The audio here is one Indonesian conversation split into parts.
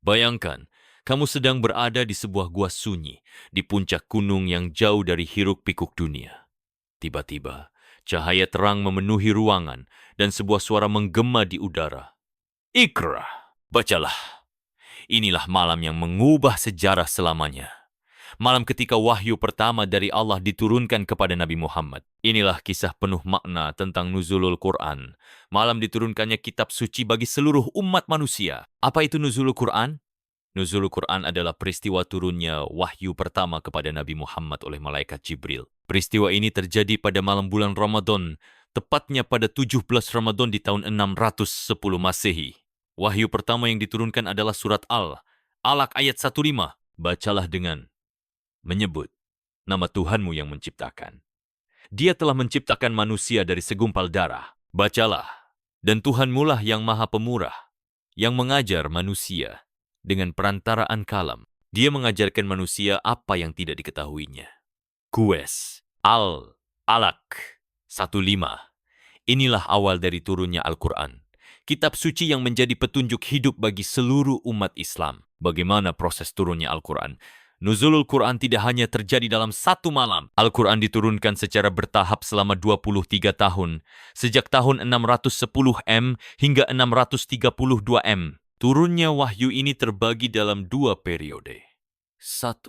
Bayangkan, kamu sedang berada di sebuah gua sunyi di puncak gunung yang jauh dari hiruk-pikuk dunia. Tiba-tiba, cahaya terang memenuhi ruangan dan sebuah suara menggema di udara. Iqra, bacalah. Inilah malam yang mengubah sejarah selamanya. Malam ketika wahyu pertama dari Allah diturunkan kepada Nabi Muhammad. Inilah kisah penuh makna tentang nuzulul Quran. Malam diturunkannya kitab suci bagi seluruh umat manusia. Apa itu nuzulul Quran? Nuzulul Quran adalah peristiwa turunnya wahyu pertama kepada Nabi Muhammad oleh malaikat Jibril. Peristiwa ini terjadi pada malam bulan Ramadan, tepatnya pada 17 Ramadan di tahun 610 Masehi. Wahyu pertama yang diturunkan adalah surat Alaq ayat 15. Bacalah dengan menyebut nama Tuhanmu yang menciptakan. Dia telah menciptakan manusia dari segumpal darah. Bacalah, dan Tuhanmulah yang maha pemurah, yang mengajar manusia dengan perantaraan kalam. Dia mengajarkan manusia apa yang tidak diketahuinya. Kues, Alaq 15. Inilah awal dari turunnya Al-Quran. Kitab suci yang menjadi petunjuk hidup bagi seluruh umat Islam. Bagaimana proses turunnya Al-Quran? Nuzulul Quran tidak hanya terjadi dalam satu malam. Al-Quran diturunkan secara bertahap selama 23 tahun, sejak tahun 610 M hingga 632 M. Turunnya wahyu ini terbagi dalam dua periode. 1.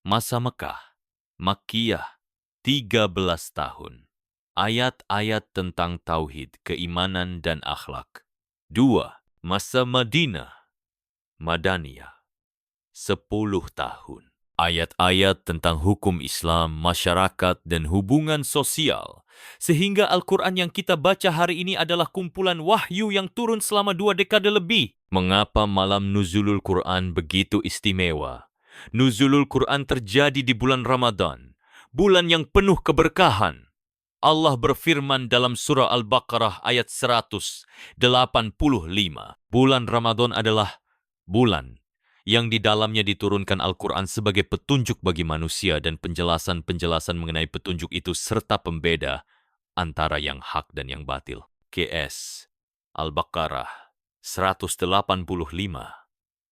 Masa Mekah, Makkiyah, 13 tahun. Ayat-ayat tentang tauhid, keimanan, dan akhlak. 2. Masa Madinah, Madaniyah, 10 tahun. Ayat-ayat tentang hukum Islam, masyarakat, dan hubungan sosial. Sehingga Al-Quran yang kita baca hari ini adalah kumpulan wahyu yang turun selama 2 dekade lebih. Mengapa malam Nuzulul Quran begitu istimewa? Nuzulul Quran terjadi di bulan Ramadan, bulan yang penuh keberkahan. Allah berfirman dalam surah Al-Baqarah ayat 185. Bulan Ramadan adalah bulan yang di dalamnya diturunkan Al-Quran sebagai petunjuk bagi manusia dan penjelasan-penjelasan mengenai petunjuk itu serta pembeda antara yang hak dan yang batil. KS Al-Baqarah 185.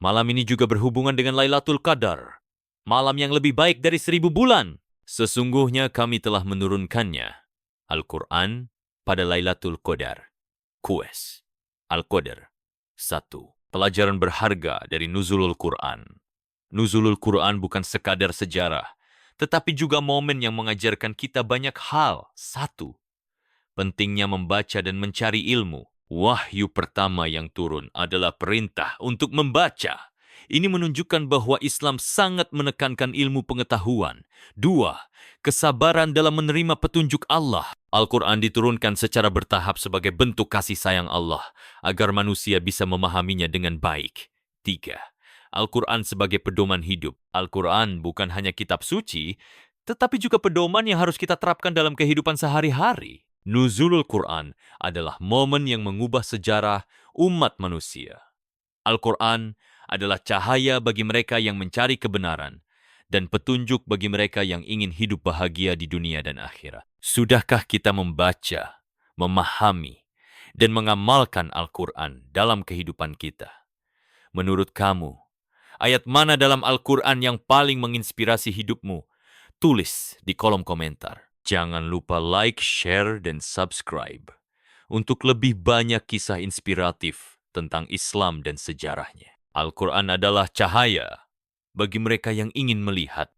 Malam ini juga berhubungan dengan Lailatul Qadar, malam yang lebih baik dari 1000 bulan. Sesungguhnya kami telah menurunkannya, Al-Quran, pada Lailatul Qadar. Kues Al-Qadar 1. Pelajaran berharga dari Nuzulul Quran. Nuzulul Quran bukan sekadar sejarah, tetapi juga momen yang mengajarkan kita banyak hal. 1. Pentingnya membaca dan mencari ilmu. Wahyu pertama yang turun adalah perintah untuk membaca. Ini menunjukkan bahwa Islam sangat menekankan ilmu pengetahuan. 2. Kesabaran dalam menerima petunjuk Allah. Al-Quran diturunkan secara bertahap sebagai bentuk kasih sayang Allah, agar manusia bisa memahaminya dengan baik. 3. Al-Quran sebagai pedoman hidup. Al-Quran bukan hanya kitab suci, tetapi juga pedoman yang harus kita terapkan dalam kehidupan sehari-hari. Nuzulul Quran adalah momen yang mengubah sejarah umat manusia. Al-Quran adalah cahaya bagi mereka yang mencari kebenaran dan petunjuk bagi mereka yang ingin hidup bahagia di dunia dan akhirat. Sudahkah kita membaca, memahami, dan mengamalkan Al-Quran dalam kehidupan kita? Menurut kamu, ayat mana dalam Al-Quran yang paling menginspirasi hidupmu? Tulis di kolom komentar. Jangan lupa like, share, dan subscribe untuk lebih banyak kisah inspiratif tentang Islam dan sejarahnya. Al-Quran adalah cahaya bagi mereka yang ingin melihat